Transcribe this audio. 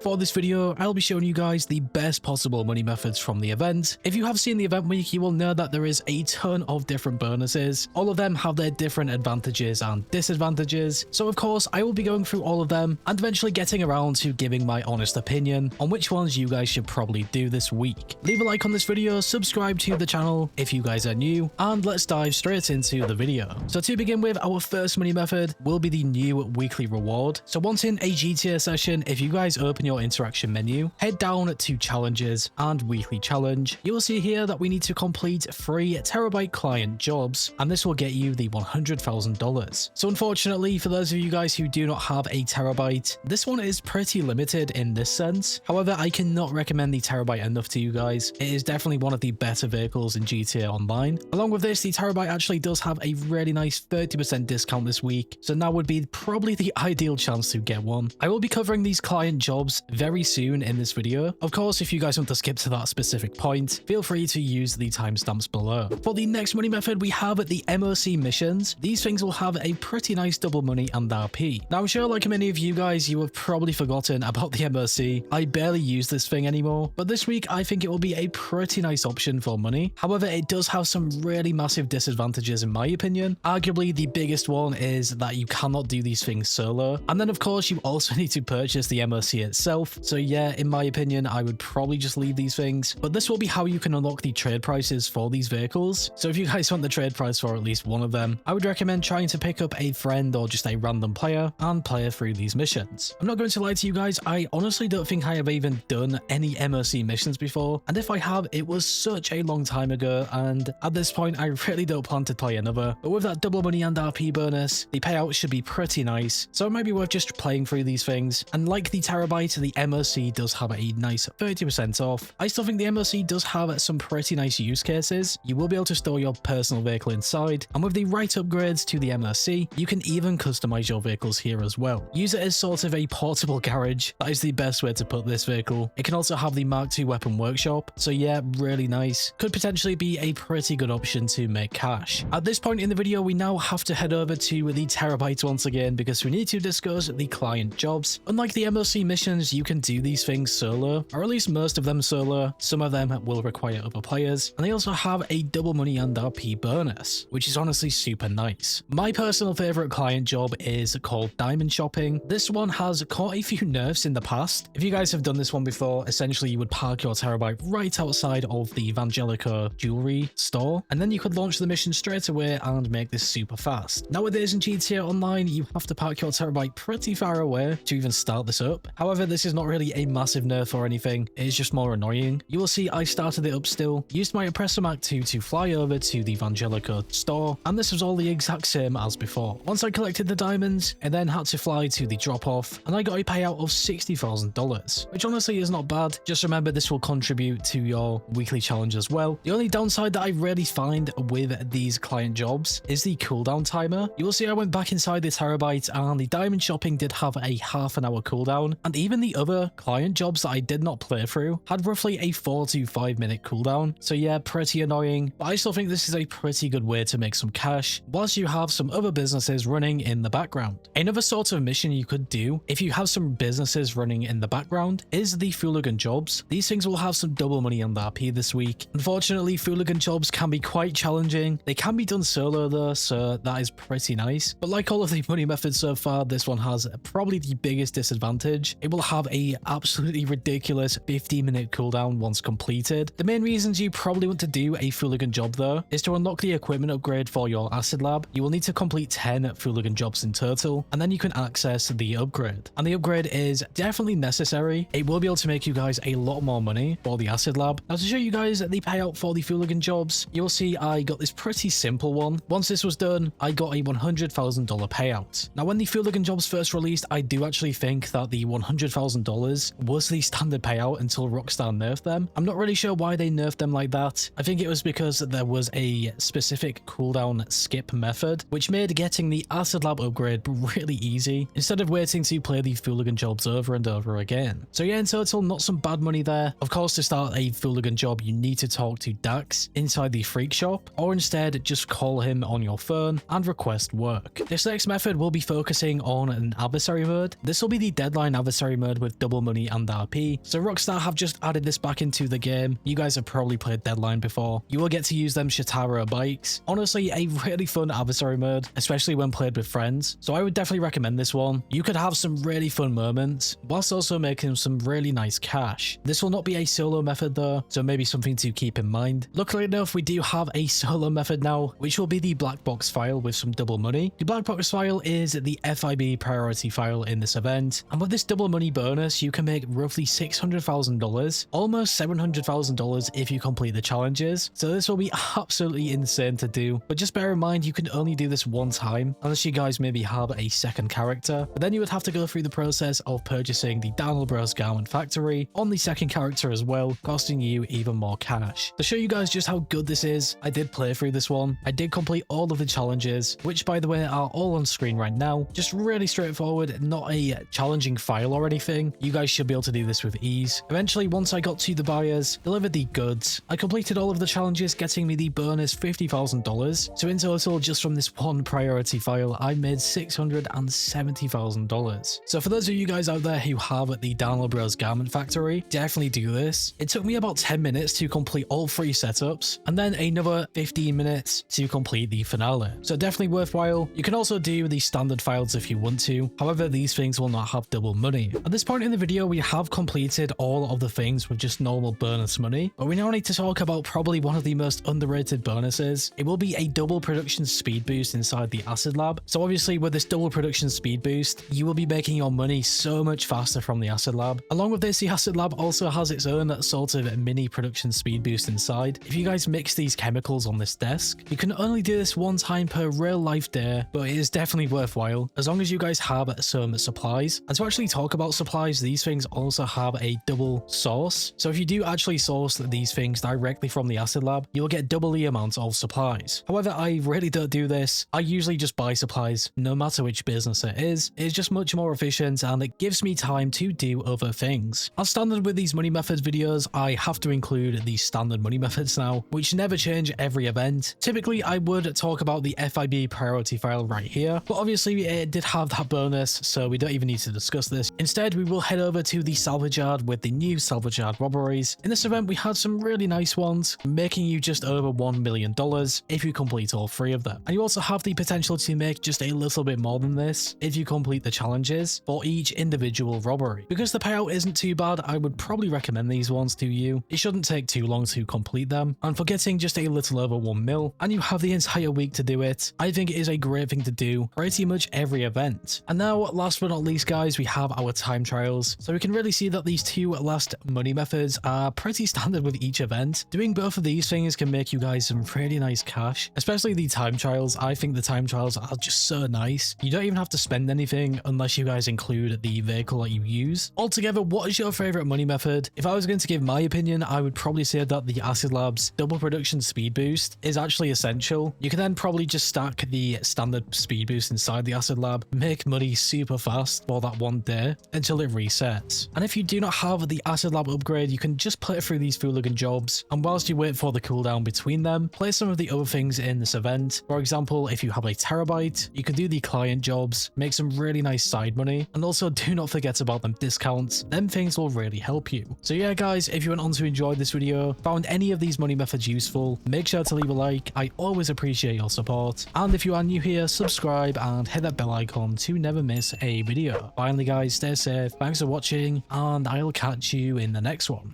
For this video, I'll be showing you guys the best possible money methods from the event. If you have seen the event week, you will know that there is a ton of different bonuses. All of them have their different advantages and disadvantages. So of course, I will be going through all of them and eventually getting around to giving my honest opinion on which ones you guys should probably do this week. Leave a like on this video, subscribe to the channel if you guys are new, and let's dive straight into the video. So to begin with, our first money method will be the new weekly reward. So once in a GTA session, if you guys open your interaction menu, head down to challenges and weekly challenge, you will see here that we need to complete 3 Terrorbyte client jobs, and this will get you the $100,000. So unfortunately, for those of you guys who do not have a Terrorbyte, this one is pretty limited in this sense. However, I cannot recommend the Terrorbyte enough to you guys. It is definitely one of the better vehicles in GTA Online. Along with this, the Terrorbyte actually does have a really nice 30% discount this week, so now would be probably the ideal chance to get one. I will be covering these client jobs very soon in this video. Of course, if you guys want to skip to that specific point, feel free to use the timestamps below. For the next money method, we have the MOC Missions. These things will have a pretty nice double money and RP. Now, I'm sure like many of you guys, you have probably forgotten about the MOC. I barely use this thing anymore, but this week I think it will be a pretty nice option for money. However, it does have some really massive disadvantages in my opinion. Arguably, the biggest one is that you cannot do these things solo, and then of course you also need to purchase the MOC itself. So yeah, in my opinion, I would probably just leave these things, but this will be how you can unlock the trade prices for these vehicles. So if you guys want the trade price for at least one of them, I would recommend trying to pick up a friend or just a random player and play through these missions. I'm not going to lie to you guys, I honestly don't think I have even done any MOC missions before, and if I have, it was such a long time ago, and at this point I really don't plan to play another. But with that double money and RP bonus, the payout should be pretty nice, so it might be worth just playing through these things. And like the Terrorbyte, the MOC does have a nice 30% off. I still think the MOC does have some pretty nice use cases. You will be able to store your personal vehicle inside, and with the right upgrades to the MOC, you can even customize your vehicles here as well. Use it as sort of a portable garage. That is the best way to put this vehicle. It can also have the Mark II weapon workshop, so yeah, really nice. Could potentially be a pretty good option to make cash. At this point in the video, we now have to head over to the Terrorbyte once again because we need to discuss the client jobs. Unlike the MOC missions, you can do these things solo, or at least most of them solo. Some of them will require other players, and they also have a double money and RP bonus, which is honestly super nice. My personal favorite client job is called diamond shopping. This one has caught a few nerfs in the past. If you guys have done this one before, essentially you would park your Terrorbyte right outside of the Evizcerate jewelry store, and then you could launch the mission straight away and make this super fast. Nowadays in GTA Online, you have to park your Terrorbyte pretty far away to even start this up. However, this is not really a massive nerf or anything, it is just more annoying. You will see I started it up still, used my Oppressor Mark II to fly over to the Evizcerate store, and this was all the exact same as before. Once I collected the diamonds, I then had to fly to the drop-off, and I got a payout of $60,000, which honestly is not bad. Just remember, this will contribute to your weekly challenge as well. The only downside that I really find with these client jobs is the cooldown timer. You will see I went back inside the Terrorbyte, and the diamond shopping did have a half-an-hour cooldown, and even the other client jobs that I did not play through had roughly a 4 to 5 minute cooldown. So yeah, pretty annoying, but I still think this is a pretty good way to make some cash whilst you have some other businesses running in the background. Another sort of mission you could do if you have some businesses running in the background is the Fooligan Jobs. These things will have some double money and RP this week. Unfortunately, Fooligan Jobs can be quite challenging. They can be done solo though, so that is pretty nice. But like all of the money methods so far, this one has probably the biggest disadvantage. It will have a absolutely ridiculous 15-minute cooldown once completed. The main reasons you probably want to do a Fooligan Job though is to unlock the equipment upgrade for your acid lab. You will need to complete 10 Fooligan Jobs in total, and then you can access the upgrade. And the upgrade is definitely necessary. It will be able to make you guys a lot more money for the acid lab. Now to show you guys the payout for the Fooligan Jobs, you'll see I got this pretty simple one. Once this was done, I got a $100,000 payout. Now when the Fooligan Jobs first released, I do actually think that the $100,000 was the standard payout until Rockstar nerfed them. I'm not really sure why they nerfed them like that. I think it was because there was a specific cooldown skip method, which made getting the acid lab upgrade really easy instead of waiting to play the Fooligan Jobs over and over again. So yeah, in total, not some bad money there. Of course, to start a Fooligan Job, you need to talk to Dax inside the freak shop, or instead just call him on your phone and request work. This next method will be focusing on an adversary mode. This will be the deadline adversary mode mode with double money and RP. So Rockstar have just added this back into the game. You guys have probably played Deadline before. You will get to use them Shatara bikes. Honestly, a really fun adversary mode, especially when played with friends. So I would definitely recommend this one. You could have some really fun moments, whilst also making some really nice cash. This will not be a solo method though, so maybe something to keep in mind. Luckily enough, we do have a solo method now, which will be the black box file with some double money. The black box file is the FIB Priority File in this event, and with this double money bonus, you can make roughly $600,000, almost $700,000 if you complete the challenges. So this will be absolutely insane to do, but just bear in mind you can only do this one time, unless you guys maybe have a second character, but then you would have to go through the process of purchasing the Daniel Bros Garment Factory on the second character as well, costing you even more cash. To show you guys just how good this is, I did play through this one. I did complete all of the challenges, which by the way are all on screen right now. Just really straightforward, not a challenging file or anything. You guys should be able to do this with ease. Eventually, once I got to the buyers, delivered the goods, I completed all of the challenges, getting me the bonus $50,000. So in total, just from this one priority file, I made $670,000. So for those of you guys out there who have the Daniel Bros Garment Factory, definitely do this. It took me about 10 minutes to complete all 3 setups, and then another 15 minutes to complete the finale. So definitely worthwhile. You can also do the standard files if you want to. However, these things will not have double money. At this point in the video, we have completed all of the things with just normal bonus money, but we now need to talk about probably one of the most underrated bonuses. It will be a double production speed boost inside the Acid Lab. So obviously with this double production speed boost, you will be making your money so much faster from the Acid Lab. Along with this, the Acid Lab also has its own sort of mini production speed boost inside. If you guys mix these chemicals on this desk, you can only do this one time per real life day, but it is definitely worthwhile as long as you guys have some supplies. And to actually talk about supplies, these things also have a double source. So if you do actually source these things directly from the Acid Lab, you'll get double the amount of supplies. However, I really don't do this. I usually just buy supplies no matter which business it is. It's just much more efficient and it gives me time to do other things. As standard with these money methods videos, I have to include the standard money methods now, which never change every event. Typically, I would talk about the FIB priority file right here, but obviously it did have that bonus, so we don't even need to discuss this. Instead, we will head over to the Salvage yard with the new Salvage yard robberies. In this event, we had some really nice ones, making you just over $1 million if you complete all 3 of them. And you also have the potential to make just a little bit more than this if you complete the challenges for each individual robbery. Because the payout isn't too bad, I would probably recommend these ones to you. It shouldn't take too long to complete them, and for getting just a little over 1 mil, and you have the entire week to do it, I think it is a great thing to do pretty much every event. And now, last but not least guys, we have our time trials. So we can really see that these 2 last money methods are pretty standard with each event. Doing both of these things can make you guys some really nice cash, especially the time trials. I think the time trials are just so nice. You don't even have to spend anything unless you guys include the vehicle that you use. Altogether, what is your favorite money method? If I was going to give my opinion, I would probably say that the Acid Lab's double production speed boost is actually essential. You can then probably just stack the standard speed boost inside the Acid Lab, make money super fast for that one day until it resets. And if you do not have the Acid Lab upgrade, you can just play through these Fooligan Jobs, and whilst you wait for the cooldown between them, play some of the other things in this event. For example, if you have a Terrorbyte, you can do the client jobs, make some really nice side money, and also do not forget about them discounts. Them things will really help you. So yeah guys, if you went on to enjoy this video, found any of these money methods useful, make sure to leave a like. I always appreciate your support, and if you are new here, subscribe and hit that bell icon to never miss a video. Finally guys, stay safe, thanks for watching, and I'll catch you in the next one.